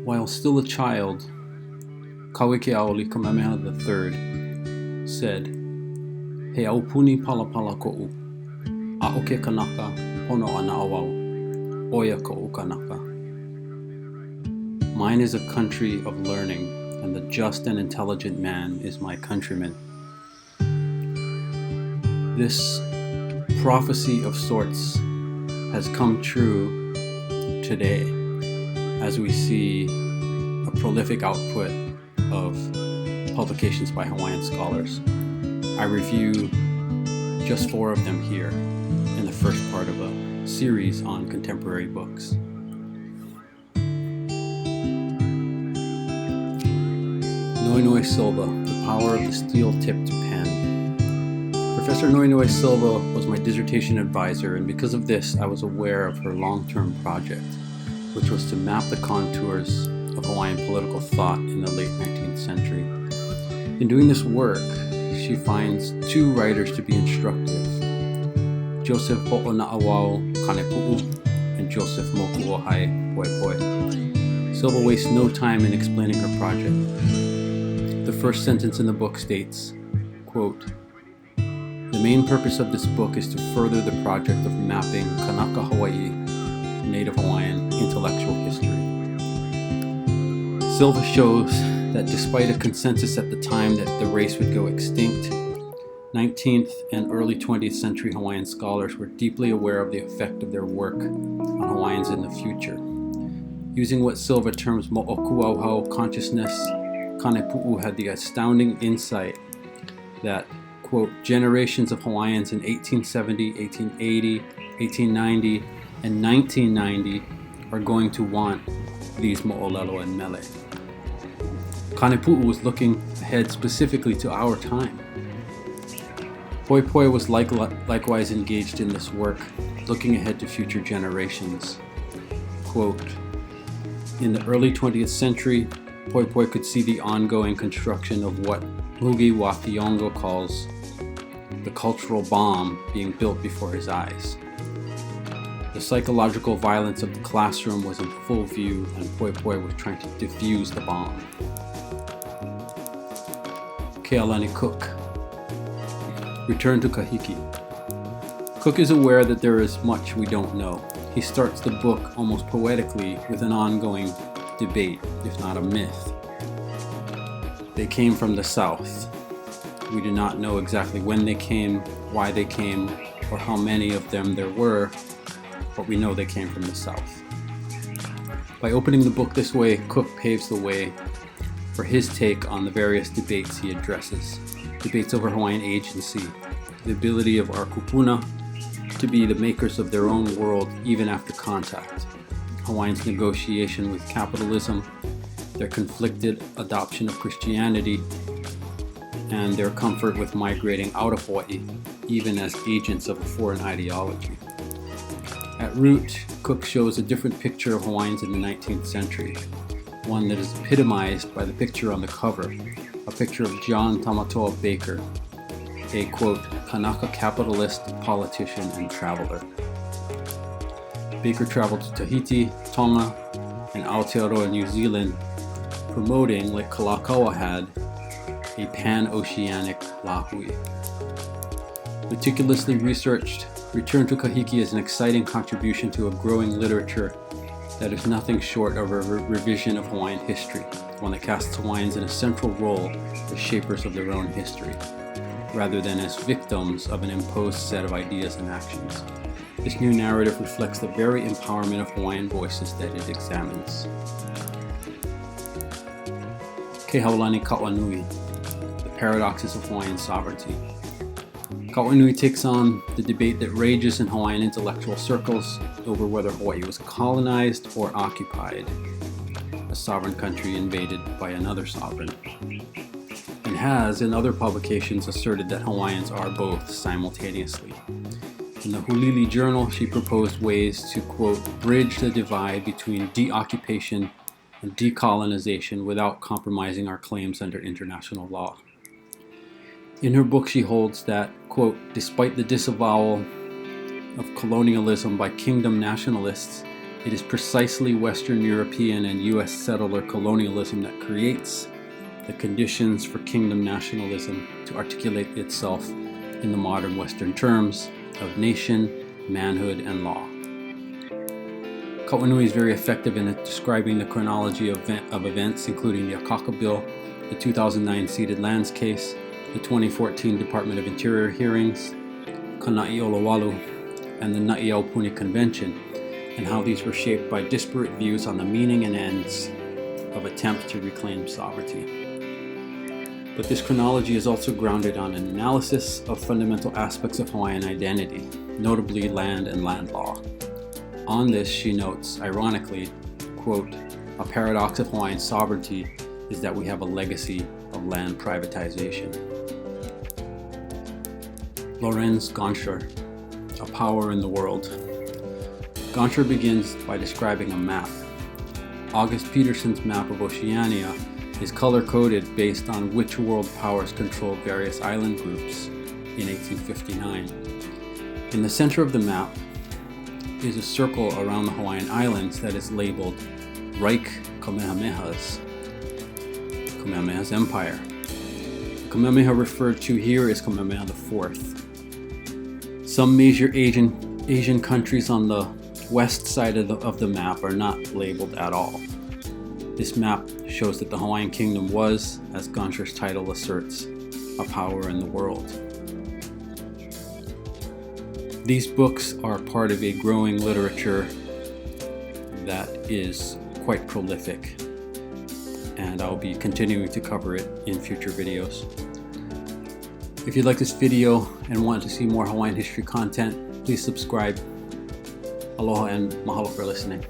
While still a child, Kauikeaoli Kamehameha III said, "He Aupuni Palapala ko'u, a'oke kanaka pono ana awau, oia ko'u kanaka." Mine is a country of learning, and the just and intelligent man is my countryman. This prophecy of sorts has come true today as we see a prolific output of publications by Hawaiian scholars. I review just 4 of them here in the first part of a series on contemporary books. Noinoe Silva, The Power of the Steel-Tipped Pen. Professor Noinoe Silva was my dissertation advisor, and because of this, I was aware of her long-term project, which was to map the contours of Hawaiian political thought in the late 19th century. In doing this work, she finds 2 writers to be instructive, Joseph Ho'ona'awau Kanepu'u and Joseph Moku'ohai Poepoi. Silva wastes no time in explaining her project. The first sentence in the book states, quote, "The main purpose of this book is to further the project of mapping Kanaka Hawaii, Native Hawaiian intellectual history." Silva shows that despite a consensus at the time that the race would go extinct, 19th and early 20th century Hawaiian scholars were deeply aware of the effect of their work on Hawaiians in the future. Using what Silva terms mo'okuauhau consciousness, Kanepu'u had the astounding insight that, quote, generations of Hawaiians in 1870, 1880, 1890, and 1990 are going to want these mo'olelo and mele. Kanepu'u was looking ahead specifically to our time. Poepoi was likewise engaged in this work, looking ahead to future generations. Quote, "In the early 20th century, Poepoi could see the ongoing construction of what Hugi Wathiongo calls the cultural bomb being built before his eyes. The psychological violence of the classroom was in full view, and Poepoi was trying to defuse the bomb." Kealani Cook. Return to Kahiki. Cook is aware that there is much we don't know. He starts the book almost poetically with an ongoing debate, if not a myth. They came from the south. We do not know exactly when they came, why they came, or how many of them there were, but we know they came from the south. By opening the book this way, Cook paves the way for his take on the various debates he addresses. Debates over Hawaiian agency, the ability of our kupuna to be the makers of their own world even after contact, Hawaiians' negotiation with capitalism, their conflicted adoption of Christianity, and their comfort with migrating out of Hawaii, even as agents of a foreign ideology. At root, Cook shows a different picture of Hawaiians in the 19th century, one that is epitomized by the picture on the cover, a picture of John Tamatoa Baker, a, quote, Kanaka capitalist, politician, and traveler. Baker traveled to Tahiti, Tonga, and Aotearoa, New Zealand, promoting, like Kalakaua had, a pan-oceanic lahui. Meticulously researched, Return to Kahiki is an exciting contribution to a growing literature that is nothing short of a revision of Hawaiian history, one that casts Hawaiians in a central role as shapers of their own history, rather than as victims of an imposed set of ideas and actions. This new narrative reflects the very empowerment of Hawaiian voices that it examines. Kehaulani Kawanui, The Paradoxes of Hawaiian Sovereignty. Kawanui takes on the debate that rages in Hawaiian intellectual circles over whether Hawaii was colonized or occupied, a sovereign country invaded by another sovereign, and has, in other publications, asserted that Hawaiians are both simultaneously. In the Hulili Journal, she proposed ways to, quote, bridge the divide between deoccupation and decolonization without compromising our claims under international law. In her book, she holds that, quote, despite the disavowal of colonialism by kingdom nationalists It is precisely Western European and US settler colonialism that creates the conditions for kingdom nationalism to articulate itself in the modern Western terms of nation, manhood, and law. Kauanui is very effective in describing the chronology of events, including the Akaka Bill, the 2009 ceded lands case, the 2014 Department of Interior hearings, Kana'i Olowalu, and the Aupuni Convention, and how these were shaped by disparate views on the meaning and ends of attempts to reclaim sovereignty. But this chronology is also grounded on an analysis of fundamental aspects of Hawaiian identity, notably land and land law. On this, she notes, ironically, quote, "A paradox of Hawaiian sovereignty is that we have a legacy of land privatization." Lorenz Gonscher, A Power in the World. Gonscher begins by describing a map. August Peterson's map of Oceania is color-coded based on which world powers controlled various island groups in 1859. In the center of the map is a circle around the Hawaiian Islands that is labeled Reich Kamehameha's empire. Kamehameha referred to here is Kamehameha IV. Some major Asian countries on the west side of the map are not labeled at all. This map shows that the Hawaiian Kingdom was, as Gonscher's title asserts, a power in the world. These books are part of a growing literature that is quite prolific, and I'll be continuing to cover it in future videos. If you like this video and want to see more Hawaiian history content, please subscribe. Aloha and mahalo for listening.